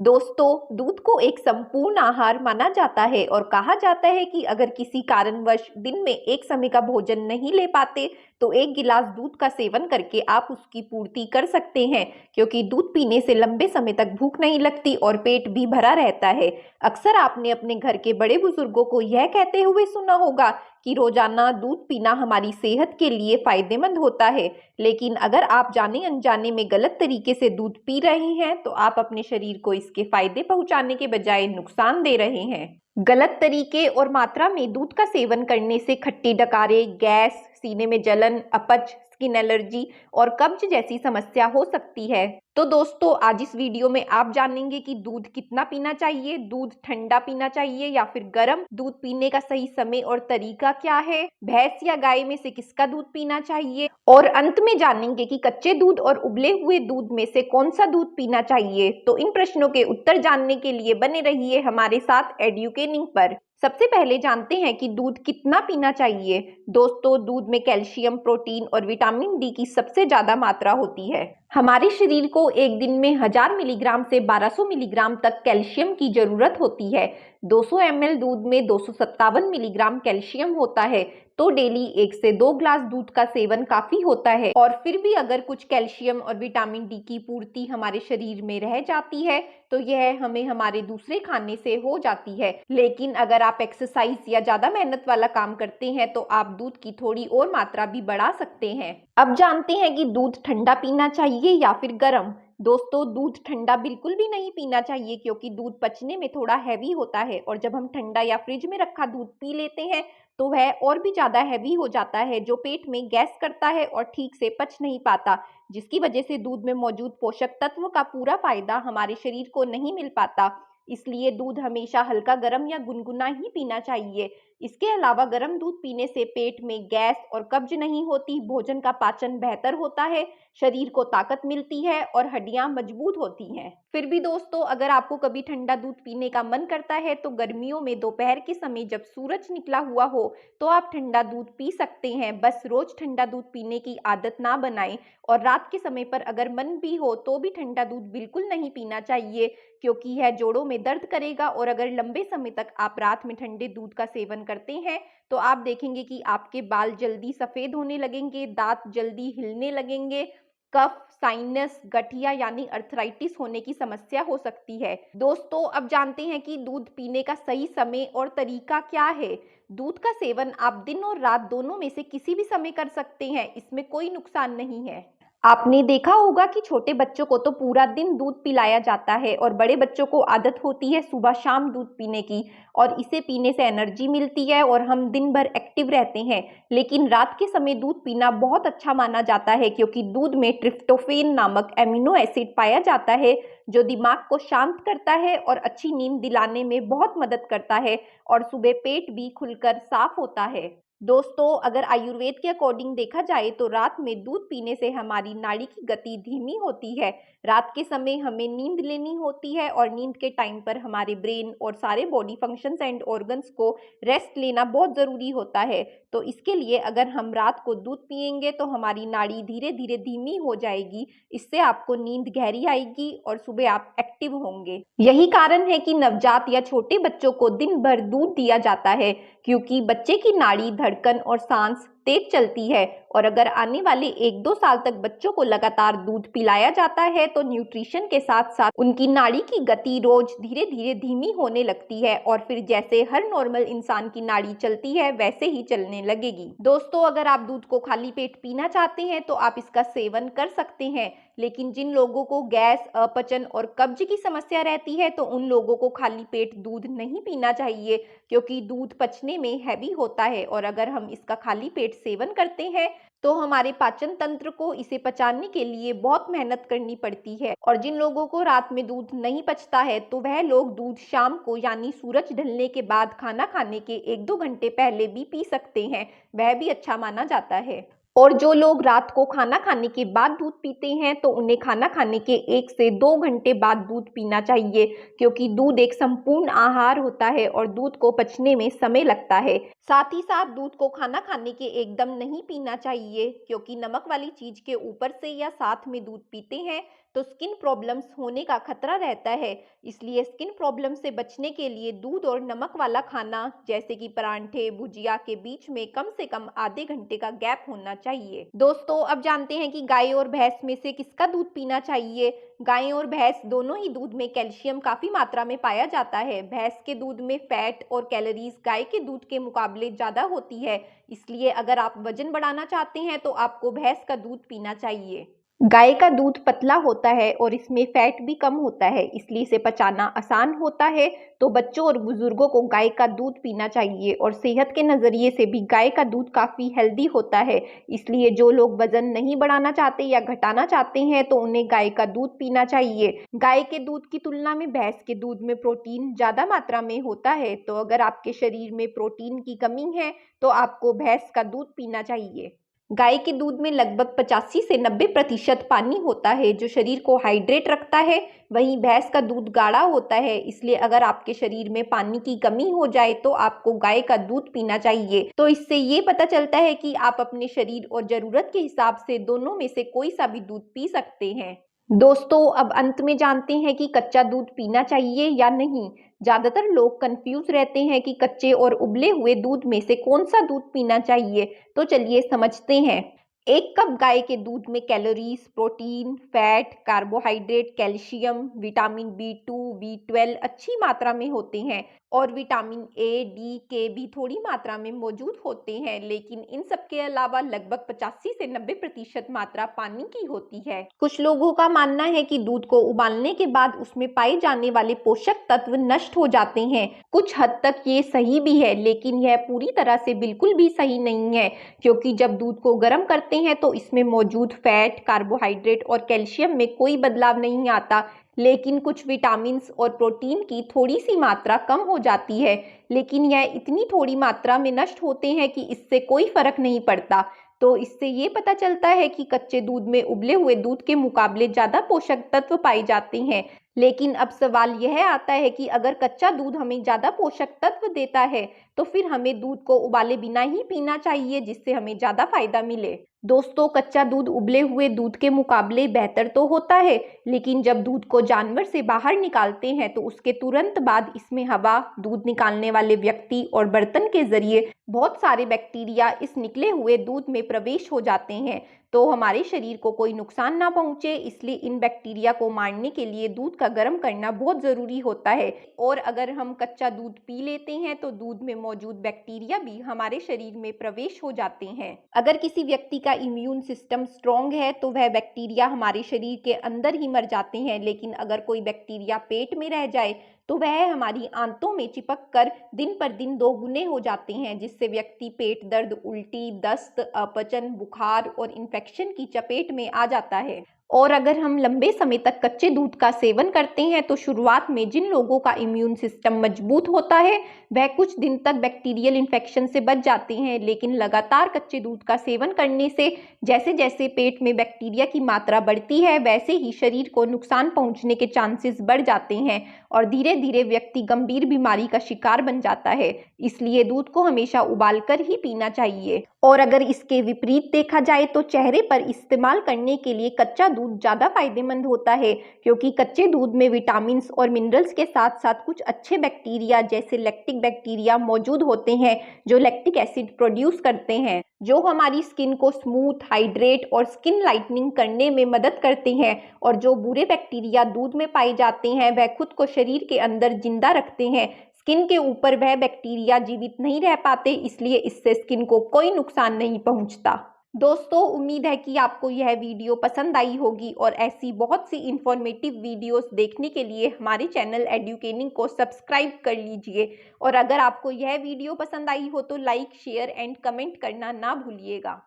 दोस्तों, दूध को एक संपूर्ण आहार माना जाता है और कहा जाता है कि अगर किसी कारणवश दिन में एक समय का भोजन नहीं ले पाते तो एक गिलास दूध का सेवन करके आप उसकी पूर्ति कर सकते हैं, क्योंकि दूध पीने से लंबे समय तक भूख नहीं लगती और पेट भी भरा रहता है। अक्सर आपने अपने घर के बड़े बुजुर्गों को यह कहते हुए सुना होगा कि रोजाना दूध पीना हमारी सेहत के लिए फायदेमंद होता है। लेकिन अगर आप जाने अनजाने में गलत तरीके से दूध पी रहे हैं तो आप अपने शरीर को इसके फायदे पहुंचाने के बजाय नुकसान दे रहे हैं। गलत तरीके और मात्रा में दूध का सेवन करने से खट्टी डकारे, गैस, सीने में जलन, अपच, स्किन एलर्जी और कब्ज जैसी समस्या हो सकती है। तो दोस्तों, आज इस वीडियो में आप जानेंगे कि दूध कितना पीना चाहिए, दूध ठंडा पीना चाहिए या फिर गर्म, दूध पीने का सही समय और तरीका क्या है, भैंस या गाय में से किसका दूध पीना चाहिए, और अंत में जानेंगे कि कच्चे दूध और उबले हुए दूध में से कौन सा दूध पीना चाहिए। तो इन प्रश्नों के उत्तर जानने के लिए बने रहिए हमारे साथ एड्यूकेनिंग पर। सबसे पहले जानते हैं कि दूध कितना पीना चाहिए। दोस्तों, दूध में कैल्शियम, प्रोटीन और विटामिन डी की सबसे ज्यादा मात्रा होती है। हमारे शरीर को एक दिन में 1000 मिलीग्राम से 1200 मिलीग्राम तक कैल्शियम की जरूरत होती है। 200 ml दूध में 257 मिलीग्राम कैल्शियम होता है, तो डेली 1 से 2 ग्लास दूध का सेवन काफी होता है। और फिर भी अगर कुछ कैल्शियम और विटामिन डी की पूर्ति हमारे शरीर में रह जाती है तो यह हमें हमारे दूसरे खाने से हो जाती है। लेकिन अगर आप एक्सरसाइज या ज्यादा मेहनत वाला काम करते हैं तो आप दूध की थोड़ी और मात्रा भी बढ़ा सकते हैं। अब जानते हैं कि दूध ठंडा पीना चाहिए या फिर गर्म। दोस्तों, दूध ठंडा बिल्कुल भी नहीं पीना चाहिए, क्योंकि दूध पचने में थोड़ा हैवी होता है और जब हम ठंडा या फ्रिज में रखा दूध पी लेते हैं तो वह और भी ज्यादा हैवी हो जाता है, जो पेट में गैस करता है और ठीक से पच नहीं पाता, जिसकी वजह से दूध में मौजूद पोषक तत्व का पूरा फायदा हमारे शरीर को नहीं मिल पाता। इसलिए दूध हमेशा हल्का गर्म या गुनगुना ही पीना चाहिए। इसके अलावा गर्म दूध पीने से पेट में गैस और कब्ज नहीं होती, भोजन का पाचन बेहतर होता है, शरीर को ताकत मिलती है और हड्डियां मजबूत होती हैं। फिर भी दोस्तों, अगर आपको कभी ठंडा दूध पीने का मन करता है तो गर्मियों में दोपहर के समय जब सूरज निकला हुआ हो तो आप ठंडा दूध पी सकते हैं। बस रोज ठंडा दूध पीने की आदत ना बनाएं, और रात के समय पर अगर मन भी हो तो भी ठंडा दूध बिल्कुल नहीं पीना चाहिए, क्योंकि यह जोड़ों में दर्द करेगा। और अगर लंबे समय तक आप रात में ठंडे दूध का सेवन करते हैं तो आप देखेंगे कि आपके बाल जल्दी सफेद होने लगेंगे, दांत जल्दी हिलने लगेंगे, कफ, साइनस, गठिया यानी अर्थराइटिस होने की समस्या हो सकती है। दोस्तों, अब जानते हैं कि दूध पीने का सही समय और तरीका क्या है। दूध का सेवन आप दिन और रात दोनों में से किसी भी समय कर सकते हैं, इसमें कोई नुकसान नहीं है। आपने देखा होगा कि छोटे बच्चों को तो पूरा दिन दूध पिलाया जाता है और बड़े बच्चों को आदत होती है सुबह शाम दूध पीने की, और इसे पीने से एनर्जी मिलती है और हम दिन भर एक्टिव रहते हैं। लेकिन रात के समय दूध पीना बहुत अच्छा माना जाता है, क्योंकि दूध में ट्रिप्टोफेन नामक एमिनो एसिड पाया जाता है जो दिमाग को शांत करता है और अच्छी नींद दिलाने में बहुत मदद करता है, और सुबह पेट भी खुलकर साफ होता है। दोस्तों, अगर आयुर्वेद के अकॉर्डिंग देखा जाए तो रात में दूध पीने से हमारी नाड़ी की गति धीमी होती है। रात के समय हमें नींद लेनी होती है और नींद के टाइम पर हमारे ब्रेन और सारे बॉडी फंक्शंस एंड ऑर्गन्स को रेस्ट लेना बहुत ज़रूरी होता है। तो इसके लिए अगर हम रात को दूध पिएंगे तो हमारी नाड़ी धीरे धीरे धीमी हो जाएगी। इससे आपको नींद गहरी आएगी और सुबह आप एक्टिव होंगे। यही कारण है कि नवजात या छोटे बच्चों को दिन भर दूध दिया जाता है, क्योंकि बच्चे की नाड़ी, धड़कन और सांस तेज चलती है। और अगर आने वाले 1-2 साल तक बच्चों को लगातार दूध पिलाया जाता है तो न्यूट्रिशन के साथ साथ उनकी नाड़ी की गति रोज धीरे धीरे धीमी होने लगती है, और फिर जैसे हर नॉर्मल इंसान की नाड़ी चलती है वैसे ही चलने लगेगी। दोस्तों, अगर आप दूध को खाली पेट पीना चाहते हैं तो आप इसका सेवन कर सकते हैं, लेकिन जिन लोगों को गैस, अपचन और कब्ज की समस्या रहती है तो उन लोगों को खाली पेट दूध नहीं पीना चाहिए, क्योंकि दूध पचने में हैवी होता है और अगर हम इसका खाली पेट सेवन करते हैं तो हमारे पाचन तंत्र को इसे पचाने के लिए बहुत मेहनत करनी पड़ती है। और जिन लोगों को रात में दूध नहीं पचता है तो वह लोग दूध शाम को यानी सूरज ढलने के बाद खाना खाने के 1-2 घंटे पहले भी पी सकते हैं, वह भी अच्छा माना जाता है। और जो लोग रात को खाना खाने के बाद दूध पीते हैं तो उन्हें खाना खाने के 1 से 2 घंटे बाद दूध पीना चाहिए, क्योंकि दूध एक संपूर्ण आहार होता है और दूध को पचने में समय लगता है। साथ ही साथ दूध को खाना खाने के एकदम नहीं पीना चाहिए, क्योंकि नमक वाली चीज के ऊपर से या साथ में दूध पीते हैं तो स्किन प्रॉब्लम्स होने का खतरा रहता है। इसलिए स्किन प्रॉब्लम से बचने के लिए दूध और नमक वाला खाना जैसे कि परांठे, भुजिया के बीच में कम से कम आधे घंटे का गैप होना चाहिए। दोस्तों, अब जानते हैं कि गाय और भैंस में से किसका दूध पीना चाहिए। गाय और भैंस दोनों ही दूध में कैल्शियम काफी मात्रा में पाया जाता है। भैंस के दूध में फैट और कैलोरीज गाय के दूध के मुकाबले ज्यादा होती है। इसलिए अगर आप वजन बढ़ाना चाहते हैं तो आपको भैंस का दूध पीना चाहिए। गाय का दूध पतला होता है और इसमें फैट भी कम होता है, इसलिए इसे पचाना आसान होता है। तो बच्चों और बुजुर्गों को गाय का दूध पीना चाहिए और सेहत के नजरिए से भी गाय का दूध काफी हेल्दी होता है। इसलिए जो लोग वजन नहीं बढ़ाना चाहते या घटाना चाहते हैं तो उन्हें गाय का दूध पीना चाहिए। गाय के दूध की तुलना में भैंस के दूध में प्रोटीन ज्यादा मात्रा में होता है। तो अगर आपके शरीर में प्रोटीन की कमी है तो आपको भैंस का दूध पीना चाहिए। गाय के दूध में लगभग 85 से 90% पानी होता है जो शरीर को हाइड्रेट रखता है। वहीं भैंस का दूध गाढ़ा होता है, इसलिए अगर आपके शरीर में पानी की कमी हो जाए तो आपको गाय का दूध पीना चाहिए। तो इससे ये पता चलता है कि आप अपने शरीर और जरूरत के हिसाब से दोनों में से कोई सा भी दूध पी सकते हैं। दोस्तों, अब अंत में जानते हैं कि कच्चा दूध पीना चाहिए या नहीं। ज्यादातर लोग कंफ्यूज रहते हैं कि कच्चे और उबले हुए दूध में से कौन सा दूध पीना चाहिए। तो चलिए समझते हैं। एक कप गाय के दूध में calories, protein, fat, carbohydrate, calcium, vitamin B2, B12 अच्छी मात्रा में होते हैं और विटामिन A, D, K भी थोड़ी मात्रा में मौजूद होते हैं। लेकिन इन सब के अलावा लगभग 85 से 90% मात्रा पानी की होती है। कुछ लोगों का मानना है कि दूध को उबालने के बाद उसमें पाए जाने वाले पोषक तत्व नष्ट हो जाते हैं। कुछ हद तक ये सही भी है, लेकिन यह पूरी तरह से बिल्कुल भी सही नहीं है, क्योंकि जब दूध को गर्म करते हैं तो इसमें मौजूद फैट, कार्बोहाइड्रेट और कैल्शियम में कोई बदलाव नहीं आता। लेकिन कुछ विटामिन्स और प्रोटीन की थोड़ी सी मात्रा कम हो जाती है, लेकिन यह इतनी थोड़ी मात्रा में नष्ट होते हैं कि इससे कोई फर्क नहीं पड़ता। तो इससे ये पता चलता है कि कच्चे दूध में उबले हुए दूध के मुकाबले ज्यादा पोषक तत्व पाए जाते हैं। लेकिन अब सवाल यह आता है कि अगर कच्चा दूध हमें ज्यादा पोषक तत्व देता है तो फिर हमें दूध को उबाले बिना ही पीना चाहिए, जिससे हमें ज्यादा फायदा मिले। दोस्तों, कच्चा दूध उबले हुए दूध के मुकाबले बेहतर तो होता है, लेकिन जब दूध को जानवर से बाहर निकालते हैं तो उसके तुरंत बाद इसमें हवा, दूध निकालने वाले व्यक्ति और बर्तन के जरिए बहुत सारे बैक्टीरिया इस निकले हुए दूध में प्रवेश हो जाते हैं। तो हमारे शरीर को कोई नुकसान ना पहुंचे, इसलिए इन बैक्टीरिया को मारने के लिए दूध का गर्म करना बहुत जरूरी होता है। और अगर हम कच्चा दूध पी लेते हैं तो दूध में मौजूद बैक्टीरिया भी हमारे शरीर में प्रवेश हो जाते हैं। अगर किसी व्यक्ति का इम्यून सिस्टम स्ट्रांग है तो वह बैक्टीरिया हमारे शरीर के अंदर ही मर जाते हैं, लेकिन अगर कोई बैक्टीरिया पेट में रह जाए तो वह हमारी आंतों में चिपक कर दिन पर दिन दोगुने हो जाते हैं, जिससे व्यक्ति पेट दर्द, उल्टी, दस्त, अपचन, बुखार और इन्फेक्शन की चपेट में आ जाता है। और अगर हम लंबे समय तक कच्चे दूध का सेवन करते हैं तो शुरुआत में जिन लोगों का इम्यून सिस्टम मजबूत होता है वह कुछ दिन तक बैक्टीरियल इन्फेक्शन से बच जाते हैं, लेकिन लगातार कच्चे दूध का सेवन करने से जैसे जैसे पेट में बैक्टीरिया की मात्रा बढ़ती है वैसे ही शरीर को नुकसान पहुंचने के चांसेस बढ़ जाते हैं और धीरे धीरे व्यक्ति गंभीर बीमारी का शिकार बन जाता है। इसलिए दूध को हमेशा उबालकर ही पीना चाहिए। और अगर इसके विपरीत देखा जाए तो चेहरे पर इस्तेमाल करने के लिए कच्चा दूध ज्यादा फायदेमंद होता है, क्योंकि कच्चे दूध में विटामिन्स और मिनरल्स के साथ साथ कुछ अच्छे बैक्टीरिया जैसे लैक्टिक बैक्टीरिया मौजूद होते हैं जो लैक्टिक एसिड प्रोड्यूस करते हैं, जो हमारी स्किन को स्मूथ, हाइड्रेट और स्किन लाइटनिंग करने में मदद करते हैं। और जो बुरे बैक्टीरिया दूध में पाए जाते हैं वह खुद को शरीर के अंदर जिंदा रखते हैं। स्किन के ऊपर वह बैक्टीरिया जीवित नहीं रह पाते, इसलिए इससे स्किन को कोई नुकसान नहीं पहुंचता। दोस्तों, उम्मीद है कि आपको यह वीडियो पसंद आई होगी और ऐसी बहुत सी इंफॉर्मेटिव वीडियोस देखने के लिए हमारे चैनल एडुकेनिंग को सब्सक्राइब कर लीजिए। और अगर आपको यह वीडियो पसंद आई हो तो लाइक, शेयर एंड कमेंट करना ना भूलिएगा।